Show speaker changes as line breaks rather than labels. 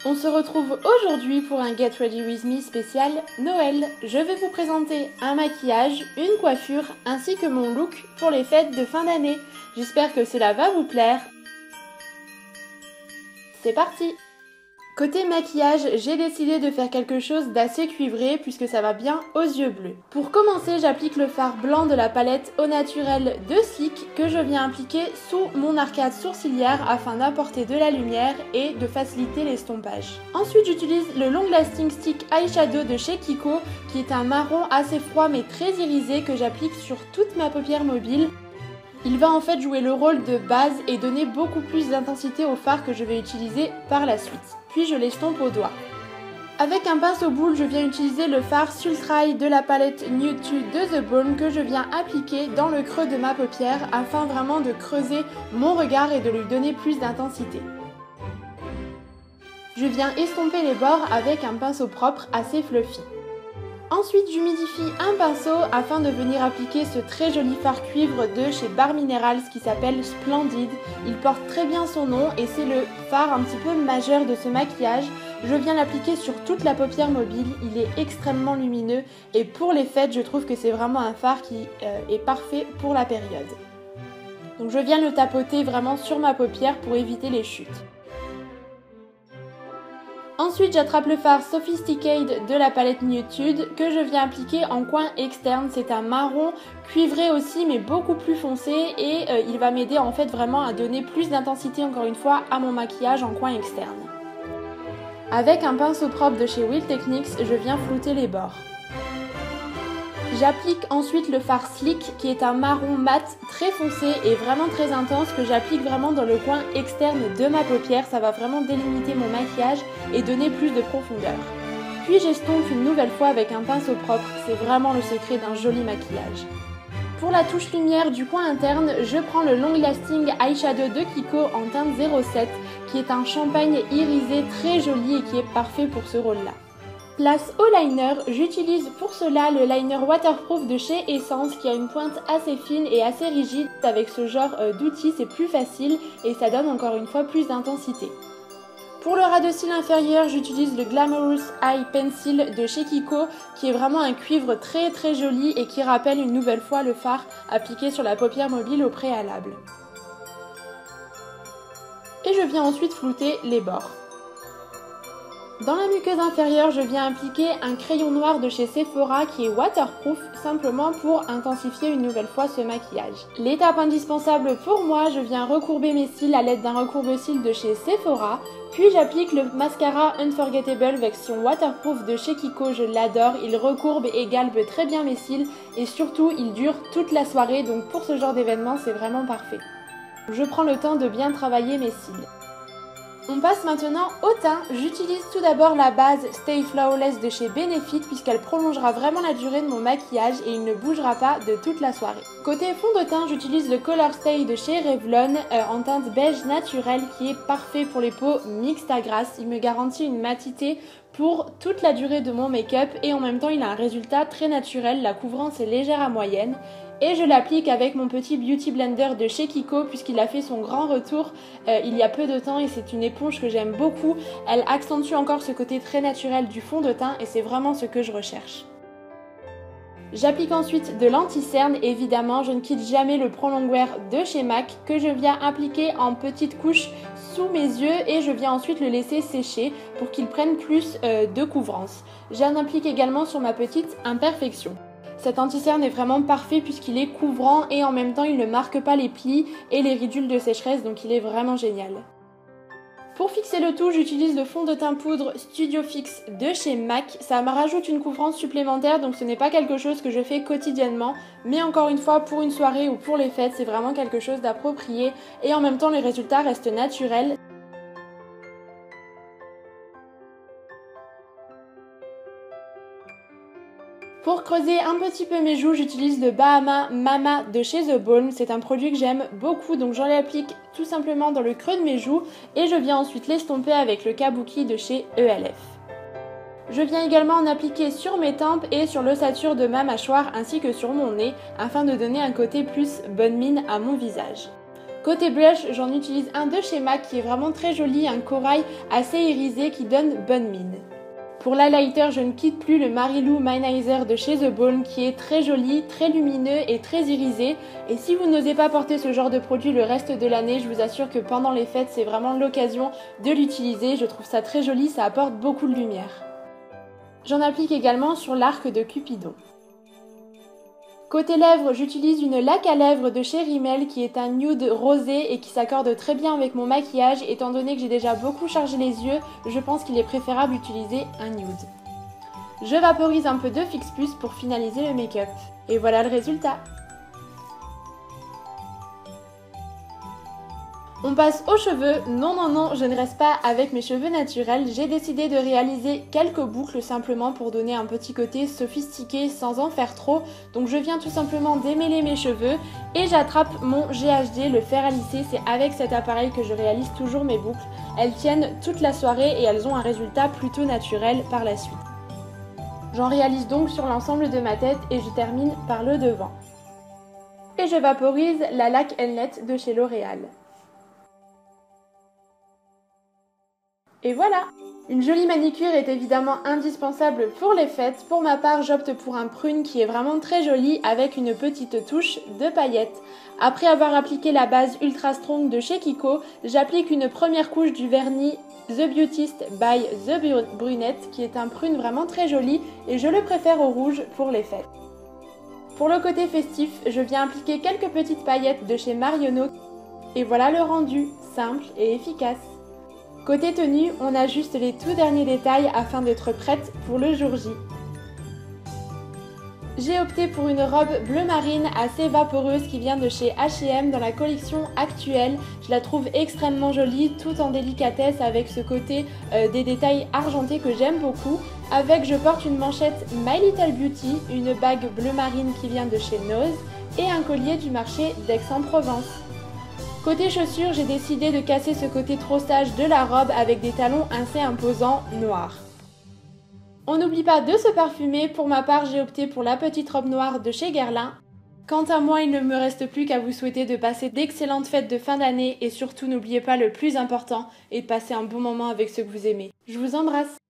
On se retrouve aujourd'hui pour un Get Ready With Me spécial Noël. Je vais vous présenter un maquillage, une coiffure ainsi que mon look pour les fêtes de fin d'année. J'espère que cela va vous plaire. C'est parti! Côté maquillage, j'ai décidé de faire quelque chose d'assez cuivré puisque ça va bien aux yeux bleus. Pour commencer, j'applique le fard blanc de la palette Au Naturel de Sleek que je viens appliquer sous mon arcade sourcilière afin d'apporter de la lumière et de faciliter l'estompage. Ensuite, j'utilise le Long Lasting Stick Eyeshadow de chez Kiko qui est un marron assez froid mais très irisé que j'applique sur toute ma paupière mobile. Il va en fait jouer le rôle de base et donner beaucoup plus d'intensité au fard que je vais utiliser par la suite. Puis je l'estompe au doigt. Avec un pinceau boule, je viens utiliser le fard Sultry Eye de la palette Nude de The Balm que je viens appliquer dans le creux de ma paupière afin vraiment de creuser mon regard et de lui donner plus d'intensité. Je viens estomper les bords avec un pinceau propre assez fluffy. Ensuite, j'humidifie un pinceau afin de venir appliquer ce très joli fard cuivre de chez Bare Minerals qui s'appelle Splendid. Il porte très bien son nom et c'est le fard un petit peu majeur de ce maquillage. Je viens l'appliquer sur toute la paupière mobile, il est extrêmement lumineux et pour les fêtes, je trouve que c'est vraiment un fard qui est parfait pour la période. Donc je viens le tapoter vraiment sur ma paupière pour éviter les chutes. Ensuite, j'attrape le fard Sophisticate de la palette Nude que je viens appliquer en coin externe. C'est un marron cuivré aussi mais beaucoup plus foncé et il va m'aider en fait vraiment à donner plus d'intensité encore une fois à mon maquillage en coin externe. Avec un pinceau propre de chez Will Techniques, je viens flouter les bords. J'applique ensuite le fard Sleek qui est un marron mat très foncé et vraiment très intense que j'applique vraiment dans le coin externe de ma paupière. Ça va vraiment délimiter mon maquillage et donner plus de profondeur. Puis j'estompe une nouvelle fois avec un pinceau propre, c'est vraiment le secret d'un joli maquillage. Pour la touche lumière du coin interne, je prends le Long Lasting Eyeshadow de Kiko en teinte 07 qui est un champagne irisé très joli et qui est parfait pour ce rôle-là. Place au liner, j'utilise pour cela le liner waterproof de chez Essence qui a une pointe assez fine et assez rigide. Avec ce genre d'outil, c'est plus facile et ça donne encore une fois plus d'intensité. Pour le ras de cils inférieur, j'utilise le Glamorous Eye Pencil de chez Kiko qui est vraiment un cuivre très joli et qui rappelle une nouvelle fois le fard appliqué sur la paupière mobile au préalable. Et je viens ensuite flouter les bords. Dans la muqueuse inférieure, je viens appliquer un crayon noir de chez Sephora qui est waterproof simplement pour intensifier une nouvelle fois ce maquillage. L'étape indispensable pour moi, je viens recourber mes cils à l'aide d'un recourbe-cils de chez Sephora, puis j'applique le mascara Unforgettable version waterproof de chez Kiko, je l'adore, il recourbe et galbe très bien mes cils et surtout il dure toute la soirée donc pour ce genre d'événement c'est vraiment parfait. Je prends le temps de bien travailler mes cils. On passe maintenant au teint. J'utilise tout d'abord la base Stay Flawless de chez Benefit puisqu'elle prolongera vraiment la durée de mon maquillage et il ne bougera pas de toute la soirée. Côté fond de teint, j'utilise le Color Stay de chez Revlon en teinte beige naturelle qui est parfait pour les peaux mixtes à grasse. Il me garantit une matité pour toute la durée de mon make-up et en même temps il a un résultat très naturel, la couvrance est légère à moyenne. Et je l'applique avec mon petit Beauty Blender de chez Kiko puisqu'il a fait son grand retour il y a peu de temps et c'est une éponge que j'aime beaucoup. Elle accentue encore ce côté très naturel du fond de teint et c'est vraiment ce que je recherche. J'applique ensuite de l'anti-cerne, évidemment je ne quitte jamais le Pro Longwear de chez MAC que je viens appliquer en petites couches sous mes yeux et je viens ensuite le laisser sécher pour qu'il prenne plus de couvrance. J'en applique également sur ma petite imperfection. Cet anti-cerne est vraiment parfait puisqu'il est couvrant et en même temps il ne marque pas les plis et les ridules de sécheresse donc il est vraiment génial. Pour fixer le tout, j'utilise le fond de teint poudre Studio Fix de chez MAC. Ça me rajoute une couvrance supplémentaire donc ce n'est pas quelque chose que je fais quotidiennement mais encore une fois pour une soirée ou pour les fêtes c'est vraiment quelque chose d'approprié et en même temps les résultats restent naturels. Pour creuser un petit peu mes joues, j'utilise le Bahama Mama de chez The Balm. C'est un produit que j'aime beaucoup, donc j'en l'applique tout simplement dans le creux de mes joues et je viens ensuite l'estomper avec le Kabuki de chez ELF. Je viens également en appliquer sur mes tempes et sur l'ossature de ma mâchoire ainsi que sur mon nez afin de donner un côté plus bonne mine à mon visage. Côté blush, j'en utilise un de chez MAC qui est vraiment très joli, un corail assez irisé qui donne bonne mine. Pour l'highlighter, je ne quitte plus le Mary-Lou Manizer de chez The Balm qui est très joli, très lumineux et très irisé. Et si vous n'osez pas porter ce genre de produit le reste de l'année, je vous assure que pendant les fêtes, c'est vraiment l'occasion de l'utiliser. Je trouve ça très joli, ça apporte beaucoup de lumière. J'en applique également sur l'arc de Cupidon. Côté lèvres, j'utilise une laque à lèvres de chez Rimmel qui est un nude rosé et qui s'accorde très bien avec mon maquillage. Étant donné que j'ai déjà beaucoup chargé les yeux, je pense qu'il est préférable d'utiliser un nude. Je vaporise un peu de Fix Plus pour finaliser le make-up. Et voilà le résultat. On passe aux cheveux. Non, je ne reste pas avec mes cheveux naturels. J'ai décidé de réaliser quelques boucles simplement pour donner un petit côté sophistiqué sans en faire trop. Donc je viens tout simplement démêler mes cheveux et j'attrape mon GHD, le fer à lisser. C'est avec cet appareil que je réalise toujours mes boucles. Elles tiennent toute la soirée et elles ont un résultat plutôt naturel par la suite. J'en réalise donc sur l'ensemble de ma tête et je termine par le devant. Et je vaporise la laque Henlet de chez L'Oréal. Et voilà! Une jolie manicure est évidemment indispensable pour les fêtes. Pour ma part, j'opte pour un prune qui est vraiment très joli avec une petite touche de paillettes. Après avoir appliqué la base Ultra Strong de chez Kiko, j'applique une première couche du vernis The Beautist by The Brunette qui est un prune vraiment très joli et je le préfère au rouge pour les fêtes. Pour le côté festif, je viens appliquer quelques petites paillettes de chez Marionneau et voilà le rendu, simple et efficace. Côté tenue, on ajuste les tout derniers détails afin d'être prête pour le jour J. J'ai opté pour une robe bleu marine assez vaporeuse qui vient de chez H&M dans la collection actuelle. Je la trouve extrêmement jolie, tout en délicatesse avec ce côté des détails argentés que j'aime beaucoup. Avec, je porte une manchette My Little Beauty, une bague bleu marine qui vient de chez Nose et un collier du marché d'Aix-en-Provence. Côté chaussures, j'ai décidé de casser ce côté trop sage de la robe avec des talons assez imposants noirs. On n'oublie pas de se parfumer, pour ma part j'ai opté pour la petite robe noire de chez Guerlain. Quant à moi, il ne me reste plus qu'à vous souhaiter de passer d'excellentes fêtes de fin d'année et surtout n'oubliez pas le plus important et de passer un bon moment avec ceux que vous aimez. Je vous embrasse!